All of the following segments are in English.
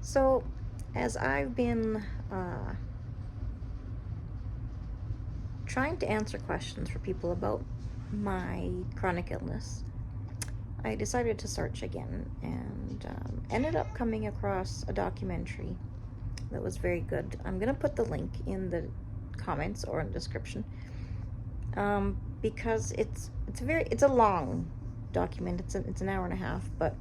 So, as I've been trying to answer questions for people about my chronic illness, I decided to search again and ended up coming across a documentary that was very good. I'm going to put the link in the comments or in the description because it's a long document. It's an hour and a half, but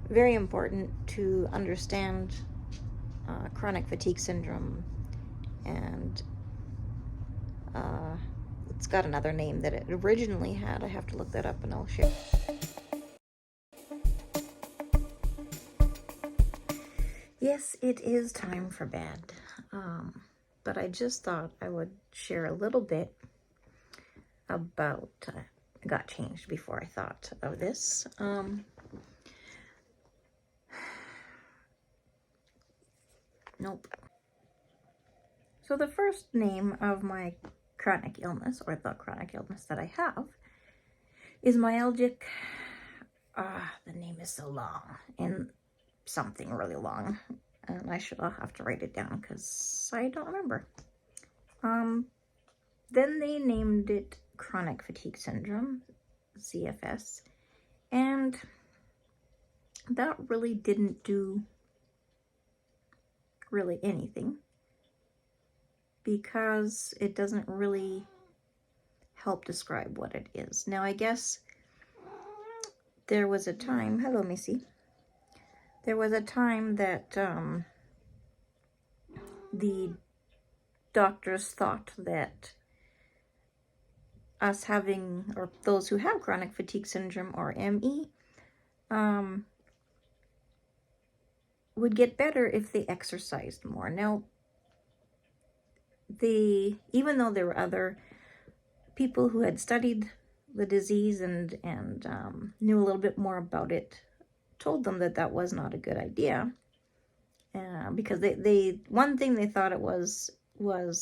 very important to understand chronic fatigue syndrome, and it's got another name that it originally had. I have to look that up and I'll share. Yes, it is time for bed, but I just thought I would share a little bit about, I got changed before I thought of this. Nope. So the first name of my chronic illness, or the chronic illness that I have, is myalgic, the name is so long, and something really long, and I'll have to write it down because I don't remember. Then they named it chronic fatigue syndrome, CFS, and that really didn't do really anything because it doesn't really help describe what it is. Now, I guess there was a time, hello Missy, there was a time that the doctors thought that us having, or those who have chronic fatigue syndrome, or ME, would get better if they exercised more. Now, even though there were other people who had studied the disease and knew a little bit more about it, told them that that was not a good idea, because they one thing they thought it was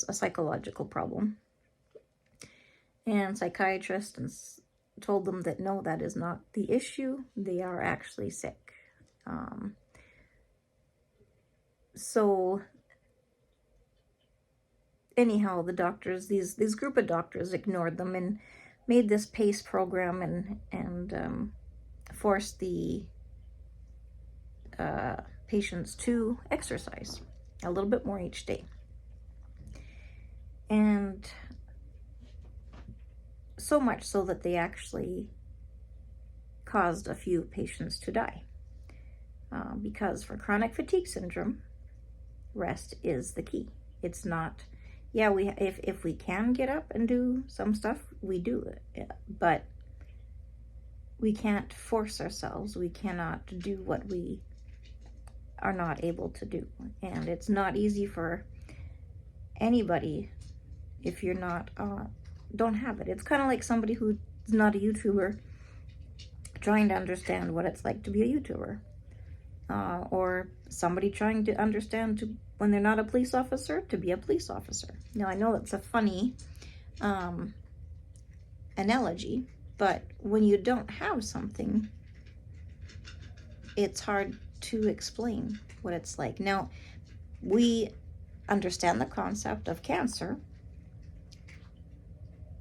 a psychological problem, and psychiatrists told them that no, that is not the issue, they are actually sick. So anyhow, the doctors, these group of doctors, ignored them and made this PACE program and forced the patients to exercise a little bit more each day. And so much so that they actually caused a few patients to die. Because for chronic fatigue syndrome, rest is the key. It's not, yeah, if we can get up and do some stuff, we do it, but we can't force ourselves. We cannot do what we are not able to do, and it's not easy for anybody if you're not don't have it. It's kind of like somebody who's not a YouTuber trying to understand what it's like to be a YouTuber, or somebody trying to understand when they're not a police officer to be a police officer. Now, I know it's a funny analogy, but when you don't have something, it's hard to explain what it's like. Now, we understand the concept of cancer,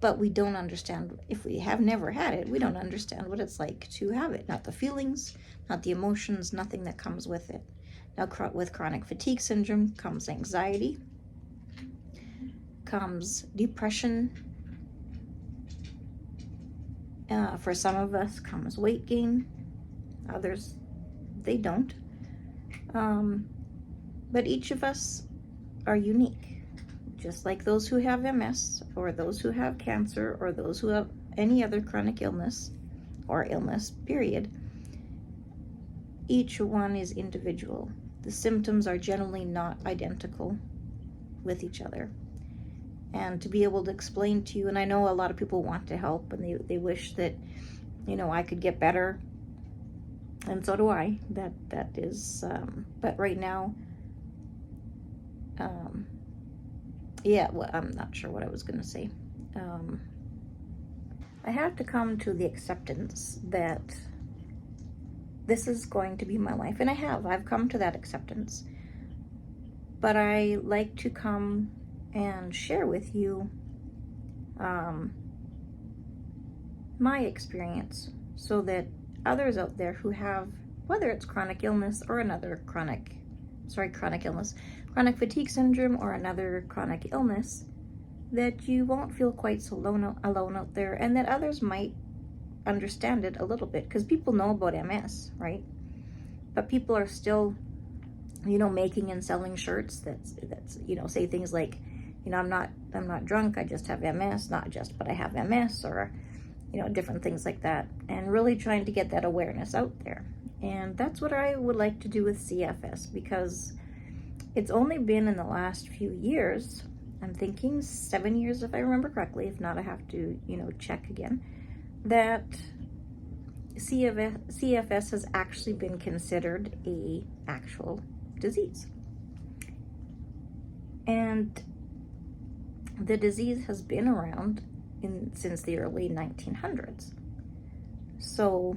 but we don't understand, if we have never had it, we don't understand what it's like to have it. Not the feelings, not the emotions, nothing that comes with it. Now, with chronic fatigue syndrome comes anxiety, comes depression. For some of us comes weight gain. Others, they don't. But each of us are unique. Just like those who have MS, or those who have cancer, or those who have any other chronic illness, or illness, period. Each one is individual. The symptoms are generally not identical with each other. And to be able to explain to you, and I know a lot of people want to help, and they wish that, I could get better. And so do I. That is, but right now, yeah, well, I'm not sure what I was going to say. I have to come to the acceptance that this is going to be my life. And I've come to that acceptance. But I like to come and share with you my experience, so that others out there who have, whether it's chronic illness or another chronic fatigue syndrome or another chronic illness, that you won't feel quite so alone out there, and that others might understand it a little bit, because people know about MS, right? But people are still, making and selling shirts that's say things like, I'm not drunk, I just have MS, not just, but I have MS, or different things like that, and really trying to get that awareness out there. And that's what I would like to do with CFS, because it's only been in the last few years, I'm thinking 7 years if I remember correctly, if not I have to check again, that CFS has actually been considered a actual disease. And the disease has been around since the early 1900s. So,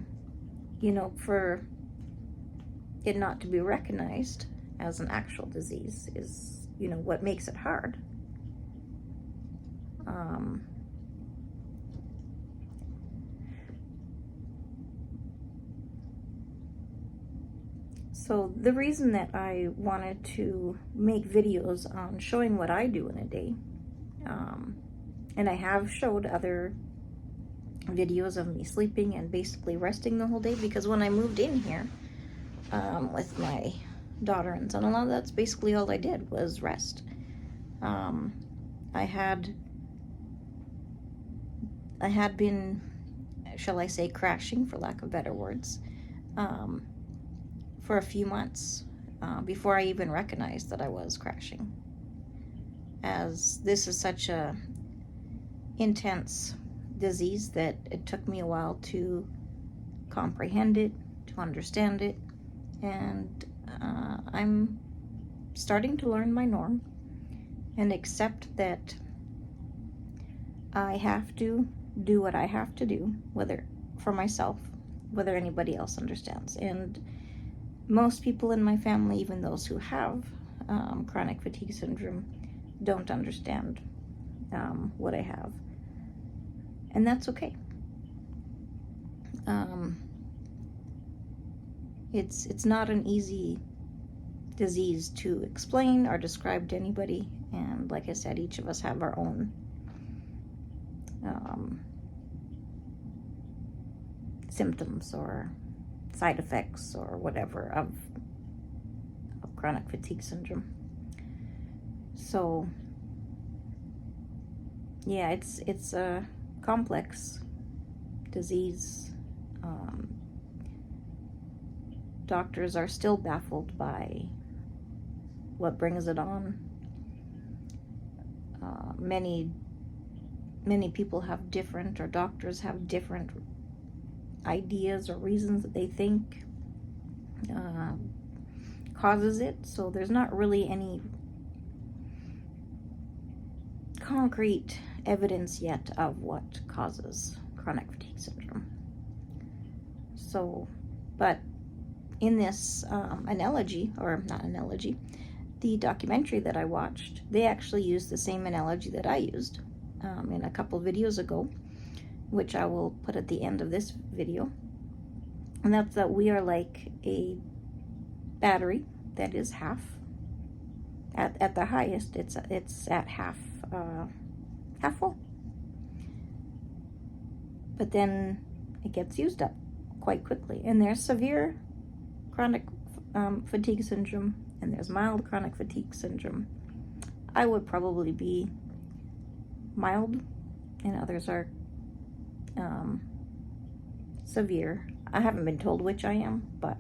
for it not to be recognized as an actual disease is, what makes it hard. So the reason that I wanted to make videos on showing what I do in a day, and I have showed other videos of me sleeping and basically resting the whole day, because when I moved in here with my daughter and son-in-law, that's basically all I did was rest. I had been, shall I say, crashing, for lack of better words, for a few months before I even recognized that I was crashing, as this is such a intense disease that it took me a while to comprehend it, to understand it, and I'm starting to learn my norm and accept that I have to do what I have to do, whether for myself, whether anybody else understands. And most people in my family, even those who have chronic fatigue syndrome, don't understand what I have, and that's okay. It's not an easy disease to explain or describe to anybody, and like I said, each of us have our own symptoms or side effects or whatever of chronic fatigue syndrome. So yeah, it's a complex disease. Doctors are still baffled by what brings it on. Many people have different, or doctors have different ideas or reasons that they think causes it. So there's not really any concrete evidence yet of what causes chronic fatigue syndrome. So, but in this the documentary that I watched, they actually used the same analogy that I used in a couple videos ago, which I will put at the end of this video. And that's that we are like a battery that is half, at the highest, it's at half full. But then it gets used up quite quickly. And there's severe chronic fatigue syndrome, and there's mild chronic fatigue syndrome. I would probably be mild, and others are severe. I haven't been told which I am, but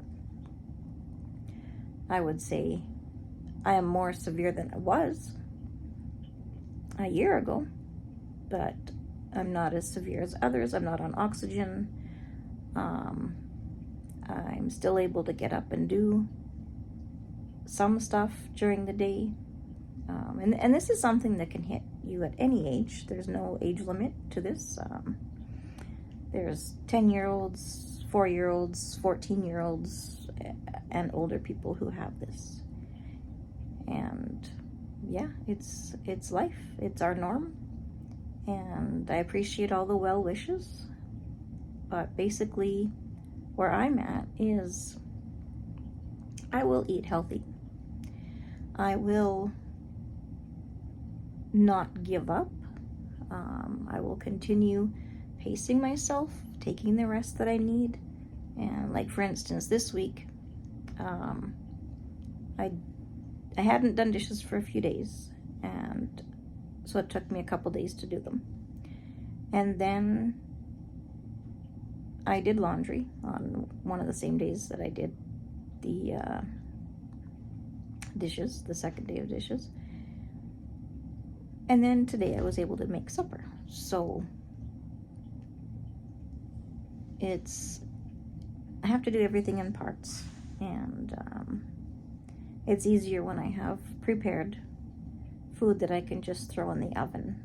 I would say I am more severe than I was a year ago, but I'm not as severe as others. I'm not on oxygen. I'm still able to get up and do some stuff during the day. And this is something that can hit you at any age. There's no age limit to this. There's 10-year-olds, 4-year-olds, 14-year-olds, and older people who have this. And yeah, it's life. It's our norm. And I appreciate all the well wishes. But basically, where I'm at is I will eat healthy. I will not give up. I will continue pacing myself, taking the rest that I need. And like for instance, this week, I hadn't done dishes for a few days, and so it took me a couple days to do them. And then I did laundry on one of the same days that I did the dishes, the second day of dishes. And then today I was able to make supper. So I have to do everything in parts, and it's easier when I have prepared food that I can just throw in the oven.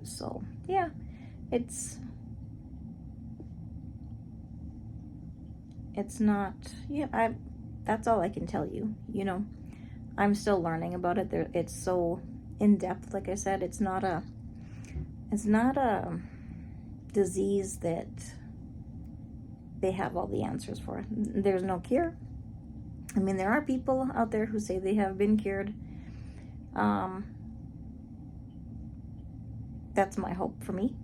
So yeah, it's not, yeah, that's all I can tell you. I'm still learning about it. It's so in depth. Like I said, it's not a disease that they have all the answers for. There's no cure. I mean, there are people out there who say they have been cured. That's my hope for me.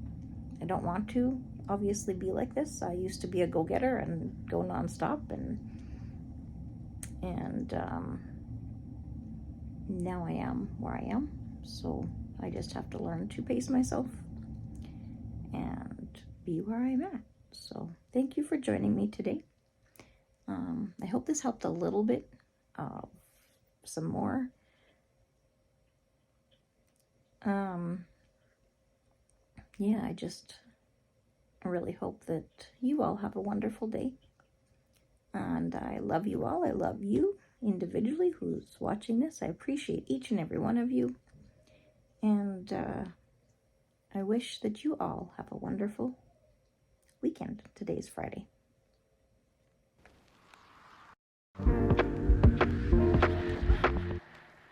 I don't want to obviously be like this. I used to be a go-getter and go nonstop, and now I am where I am. So I just have to learn to pace myself and be where I'm at. So thank you for joining me today. I hope this helped a little bit. Some more. Yeah, I really hope that you all have a wonderful day. And I love you all. I love you individually who's watching this. I appreciate each and every one of you. And I wish that you all have a wonderful weekend. Today's Friday.